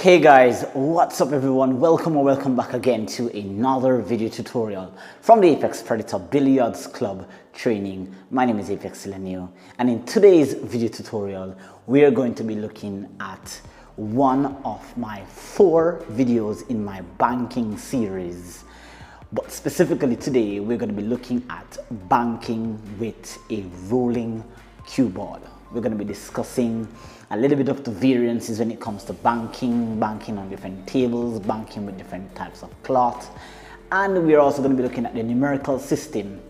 Hey guys, what's up everyone? Welcome or welcome back again to another video tutorial from the Apex Predator Billiards Club training. My name is Apex Lenio, and in today's video tutorial we are going to be looking at one of my 4 videos in my banking series. But specifically today we're going to be looking at banking with a rolling cue ball. We're going to be discussing a little bit of the variances when it comes to banking on different tables, banking with different types of cloth, and we're also going to be looking at the numerical system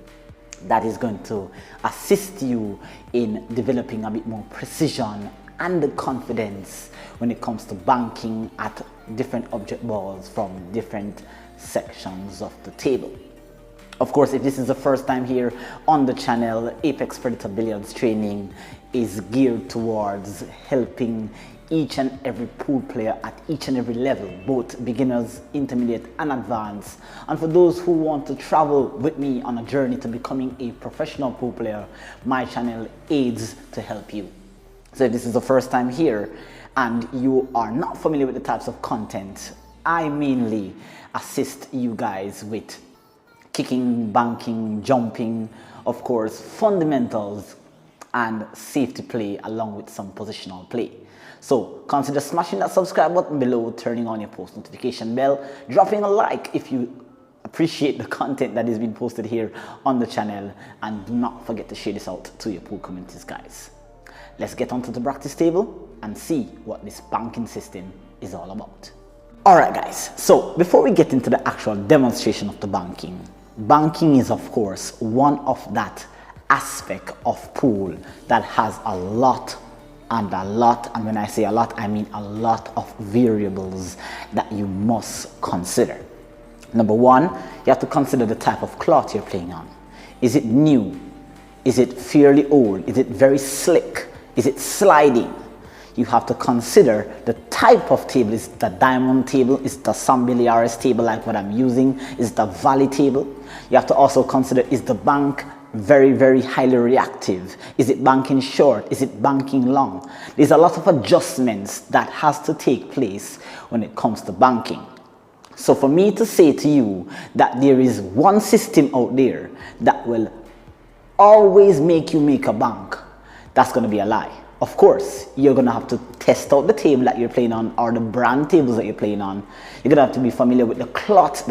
that is going to assist you in developing a bit more precision and the confidence when it comes to banking at different object balls from different sections of the table. Of course, if this is the first time here on the channel, Apex Predator Billiards training is geared towards helping each and every pool player at each and every level, both beginners, intermediate and advanced. And for those who want to travel with me on a journey to becoming a professional pool player, my channel aids to help you. So if this is the first time here and you are not familiar with the types of content, I mainly assist you guys with kicking, banking, jumping, of course, fundamentals and safety play along with some positional play. So consider smashing that subscribe button below, turning on your post notification bell, dropping a like if you appreciate the content that is being posted here on the channel, and do not forget to share this out to your pool communities, guys. Let's get onto the practice table and see what this banking system is all about. Alright guys, so before we get into the actual demonstration of the banking is of course one of that aspect of pool that has a lot, and when I say a lot, I mean a lot of variables that you must consider. Number one, you have to consider the type of cloth you're playing on. Is it new? Is it fairly old? Is it very slick? Is it sliding? You have to consider the type of table. Is it a diamond table? Is it a some BILLIARDS table like what I'm using? Is it a valley table? You have to also consider, is the bank very highly reactive? Is it banking short? Is it banking long? There's a lot of adjustments that has to take place when it comes to banking. So for me to say to you that there is one system out there that will always make you make a bank, that's going to be a lie. Of course, you're going to have to test out the table that you're playing on, or the brand tables that you're playing on. You're going to have to be familiar with the cloth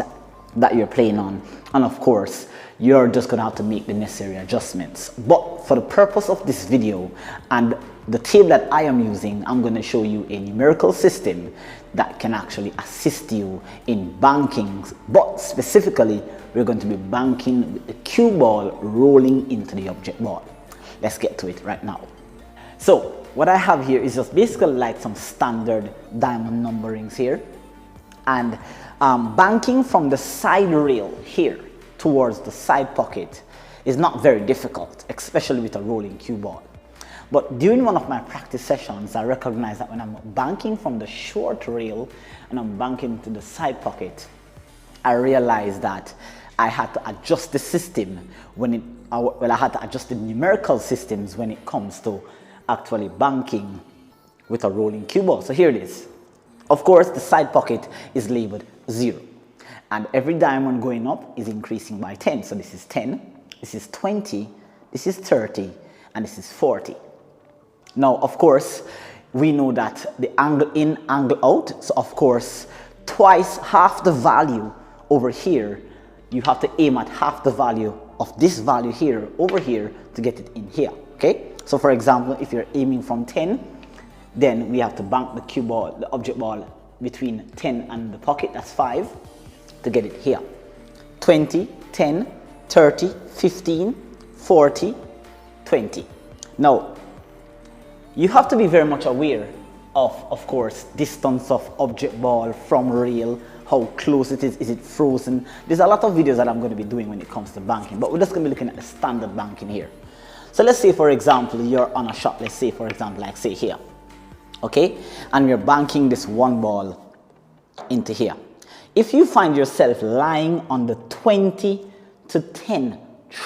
that you're playing on. And of course, you're just going to have to make the necessary adjustments. But for the purpose of this video and the table that I am using, I'm going to show you a numerical system that can actually assist you in banking. But specifically, we're going to be banking with the cue ball rolling into the object ball. Let's get to it right now. So what I have here is just basically like some standard diamond numberings here, and banking from the side rail here towards the side pocket is not very difficult, especially with a rolling cue ball. But during one of my practice sessions, I recognized that when I'm banking from the short rail and I'm banking to the side pocket, I realized that I had to adjust the system I had to adjust the numerical systems when it comes to actually banking with a rolling cue ball. So here it is. Of course, the side pocket is labeled 0, and every diamond going up is increasing by 10. So this is 10, this is 20, this is 30, and this is 40. Now, of course, we know that the angle in, angle out. So of course, twice half the value over here, you have to aim at half the value of this value here over here to get it in here. Okay, so for example, if you're aiming from 10, then we have to bank the cue ball, the object ball, between 10 and the pocket, that's 5, to get it here. 20, 10, 30, 15, 40, 20. Now, you have to be very much aware of course, distance of object ball from rail, how close it is it frozen? There's a lot of videos that I'm going to be doing when it comes to banking, but we're just going to be looking at the standard banking here. So let's say, for example, you're on a shot, let's say, for example, like say here, okay? And you're banking this one ball into here. If you find yourself lying on the 20 to 10 to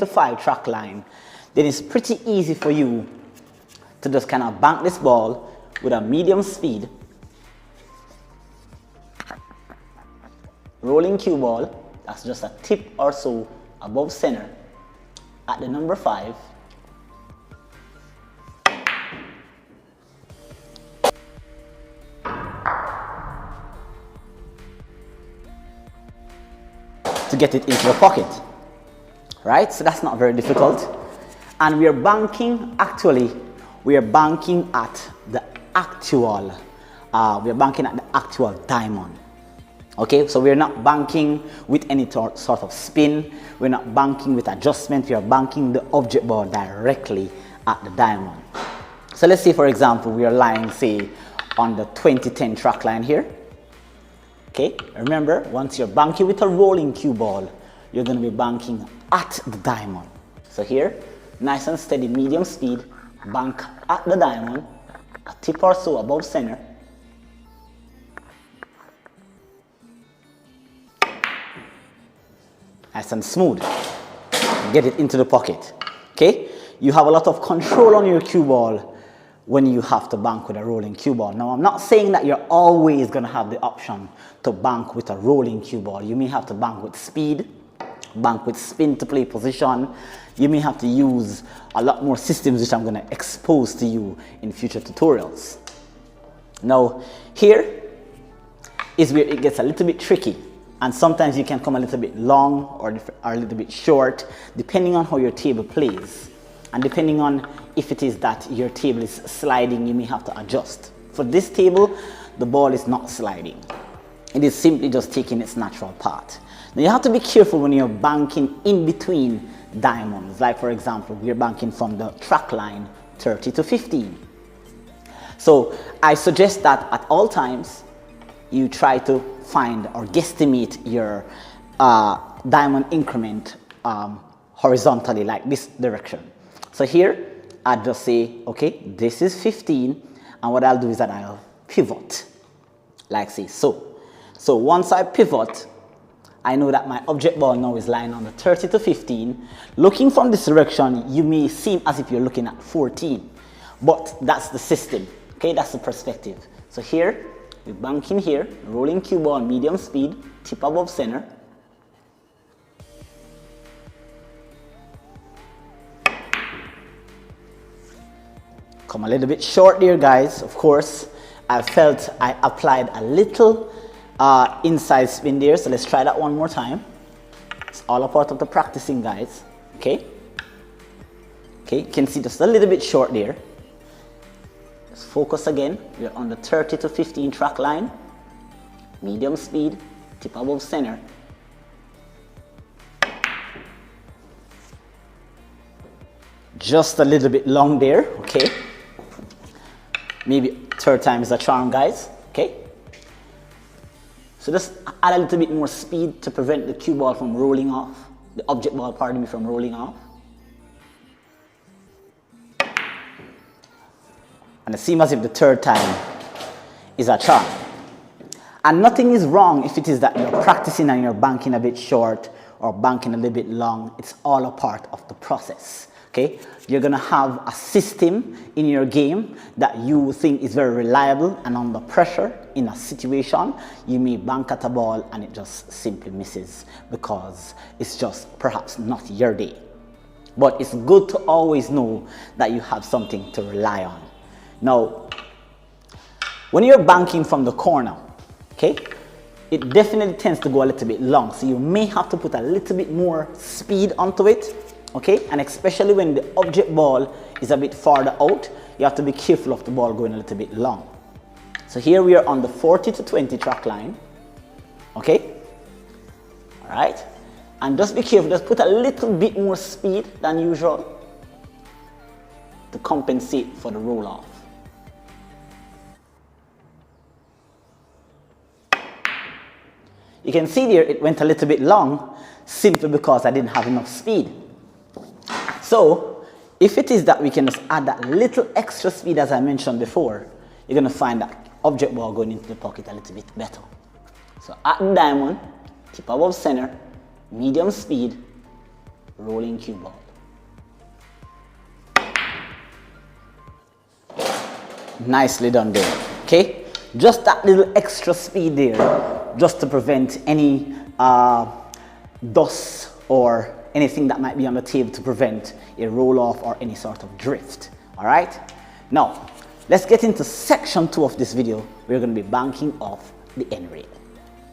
5 track line, then it's pretty easy for you to just kind of bank this ball with a medium speed, rolling cue ball, that's just a tip or so above center at the number 5. To get it into the pocket, right? So that's not very difficult. And we are banking, actually, we are banking at the actual, diamond. Okay, so we're not banking with any sort of spin, we're not banking with adjustment, we are banking the object ball directly at the diamond. So let's say, for example, we are lying, say, on the 2010 track line here. Okay, remember, once you're banking with a rolling cue ball, you're going to be banking at the diamond. So here, nice and steady, medium speed, bank at the diamond, a tip or so above center. Nice and smooth. Get it into the pocket. Okay, you have a lot of control on your cue ball when you have to bank with a rolling cue ball. Now, I'm not saying that you're always going to have the option to bank with a rolling cue ball. You may have to bank with speed, bank with spin to play position. You may have to use a lot more systems which I'm going to expose to you in future tutorials. Now, here is where it gets a little bit tricky. And sometimes you can come a little bit long or a little bit short, depending on how your table plays. And depending on if it is that your table is sliding, you may have to adjust. For this table, the ball is not sliding. It is simply just taking its natural path. Now you have to be careful when you're banking in between diamonds. Like, for example, we're banking from the track line 30 to 15. So I suggest that at all times, you try to find or guesstimate your diamond increment horizontally, like this direction. So here, I'd just say, okay, this is 15, and what I'll do is that I'll pivot, like say so. So once I pivot, I know that my object ball now is lying on the 30 to 15. Looking from this direction, you may seem as if you're looking at 14, but that's the system, okay, that's the perspective. So here, we bank in here, rolling cue ball, medium speed, tip above center. Come a little bit short there, guys. Of course, I felt I applied a little inside spin there, so let's try that one more time. It's all a part of the practicing, guys. Okay? Okay, you can see just a little bit short there. Let's focus again. We're on the 30 to 15 track line. Medium speed, tip above center. Just a little bit long there, okay? Maybe third time is a charm, guys, okay? So just add a little bit more speed to prevent the cue ball from rolling off, the object ball, pardon me, from rolling off. And it seems as if the third time is a charm. And nothing is wrong if it is that you're practicing and you're banking a bit short or banking a little bit long. It's all a part of the process. Okay, you're gonna have a system in your game that you think is very reliable, and under pressure in a situation, you may bank at a ball and it just simply misses because it's just perhaps not your day. But it's good to always know that you have something to rely on. Now, when you're banking from the corner, okay, it definitely tends to go a little bit long, so you may have to put a little bit more speed onto it. Okay, and especially when the object ball is a bit farther out, you have to be careful of the ball going a little bit long. So here we are on the 40 to 20 track line. Okay, all right, and just be careful, just put a little bit more speed than usual to compensate for the roll off. You can see there it went a little bit long simply because I didn't have enough speed. So, if it is that we can just add that little extra speed as I mentioned before, you're going to find that object ball going into the pocket a little bit better. So, at the diamond, tip above center, medium speed, rolling cue ball. Nicely done there. Okay, just that little extra speed there, just to prevent any dust or anything that might be on the table, to prevent a roll off or any sort of drift. All right, now let's get into section 2 of this video. We're going to be banking off the end rail.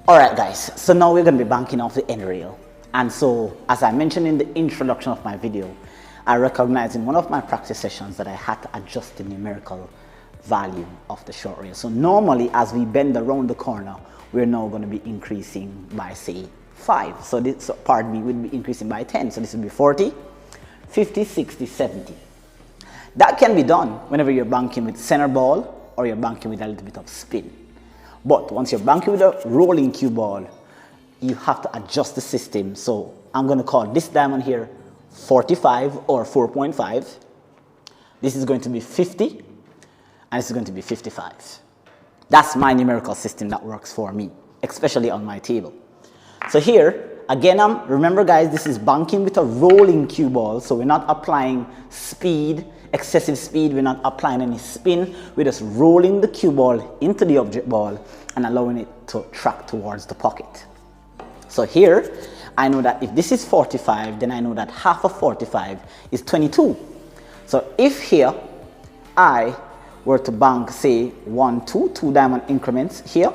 All right guys, so now we're going to be banking off the end rail. And so, as I mentioned in the introduction of my video, I recognized in one of my practice sessions that I had to adjust the numerical value of the short rail. So normally, as we bend around the corner, we're now going to be increasing by, say, 5. So this part B would be increasing by 10. So this would be 40, 50, 60, 70. That can be done whenever you're banking with center ball or you're banking with a little bit of spin. But once you're banking with a rolling cue ball, you have to adjust the system. So I'm going to call this diamond here 45 or 4.5. This is going to be 50, and this is going to be 55. That's my numerical system that works for me, especially on my table. So here, again, remember guys, this is banking with a rolling cue ball, so we're not applying speed, excessive speed, we're not applying any spin, we're just rolling the cue ball into the object ball and allowing it to track towards the pocket. So here, I know that if this is 45, then I know that half of 45 is 22. So if here, I were to bank, say, 1, 2, 2 diamond increments here,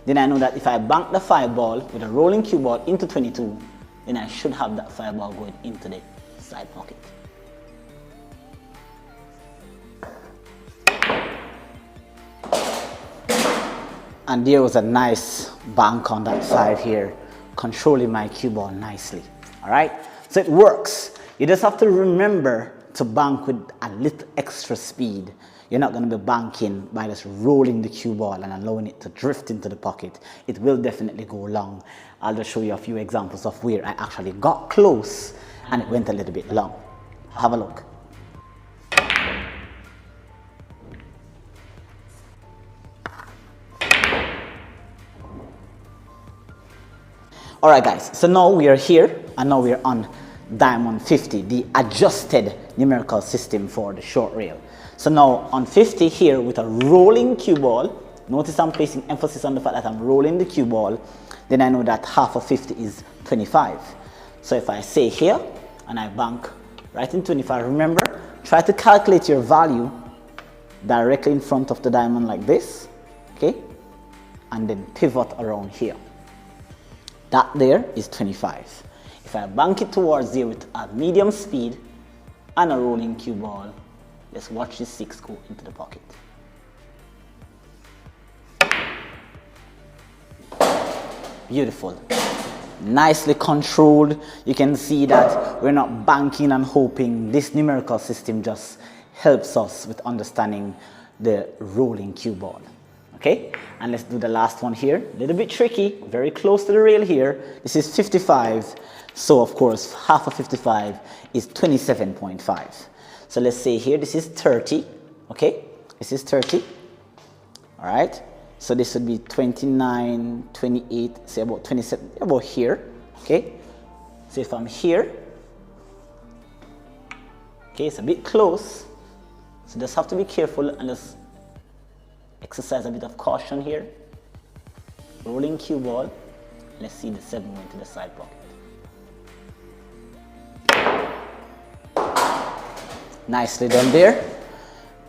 then I know that if I bank the 5 ball with a rolling cue ball into 22, then I should have that 5 ball going into the side pocket. And there was a nice bank on that 5 here, controlling my cue ball nicely. All right, so it works. You just have to remember to bank with a little extra speed. You're not going to be banking by just rolling the cue ball and allowing it to drift into the pocket. It will definitely go long. I'll just show you a few examples of where I actually got close and it went a little bit long. Have a look. All right guys, so now we are here and now we are on diamond 50, the adjusted numerical system for the short rail. So now on 50 here with a rolling cue ball, notice I'm placing emphasis on the fact that I'm rolling the cue ball, then I know that half of 50 is 25. So if I say here and I bank right in 25, remember, try to calculate your value directly in front of the diamond like this, okay, and then pivot around here. That there is 25. If I bank it towards there with a medium speed and a rolling cue ball, let's watch this 6 go into the pocket. Beautiful. Nicely controlled. You can see that we're not banking and hoping. This numerical system just helps us with understanding the rolling cue ball. Okay, and let's do the last one here. A little bit tricky, very close to the rail here. This is 55, so of course half of 55 is 27.5. So let's say here this is 30, okay? This is 30, all right? So this would be 29, 28, say about 27, about here, okay? So if I'm here, okay, it's a bit close, so just have to be careful and just exercise a bit of caution here. Rolling cue ball. Let's see the 7 went to the side pocket. Nicely done there.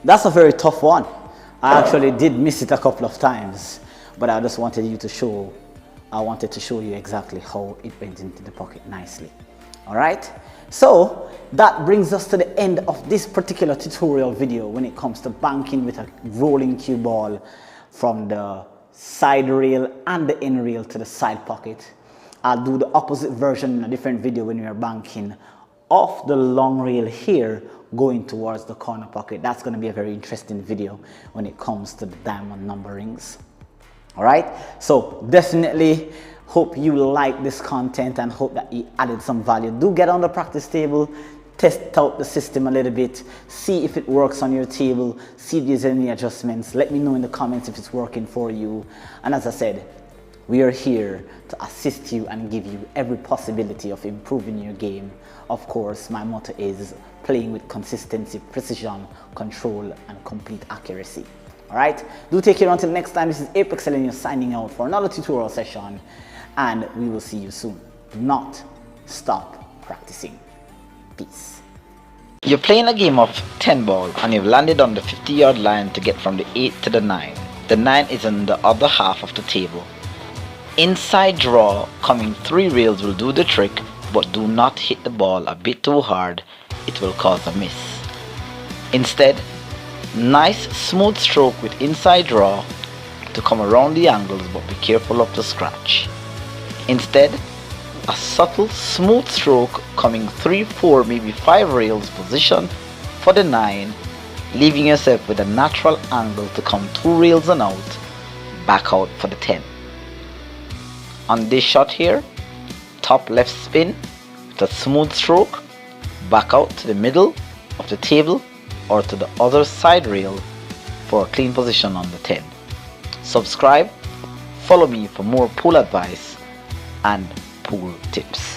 That's a very tough one. I actually did miss it a couple of times, but I just wanted you to show, I wanted to show you exactly how it went into the pocket nicely. All right. So that brings us to the end of this particular tutorial video when it comes to banking with a rolling cue ball from the side rail and the end rail to the side pocket. I'll do the opposite version in a different video when we are banking off the long rail here going towards the corner pocket. That's going to be a very interesting video when it comes to the diamond numberings. All right, so definitely hope you like this content and hope that it added some value. Do get on the practice table, test out the system a little bit, see if it works on your table, see if there's any adjustments. Let me know in the comments if it's working for you. And as I said, We are here to assist you and give you every possibility of improving your game. Of course, my motto is playing with consistency, precision, control, and complete accuracy. Alright, do take care until next time. This is Apex Elenia signing out for another tutorial session, and we will see you soon. Do not stop practicing. Peace. You're playing a game of 10 ball and you've landed on the 50-yard line to get from the 8 to the 9. The 9 is on the other half of the table. Inside draw, coming 3 rails will do the trick, but do not hit the ball a bit too hard, it will cause a miss. Instead, nice smooth stroke with inside draw to come around the angles, but be careful of the scratch. Instead, a subtle smooth stroke coming 3, 4, maybe 5 rails position for the 9, leaving yourself with a natural angle to come 2 rails and out, back out for the 10. On this shot here, top left spin with a smooth stroke, back out to the middle of the table or to the other side rail for a clean position on the 10. Subscribe, follow me for more pool advice and pool tips.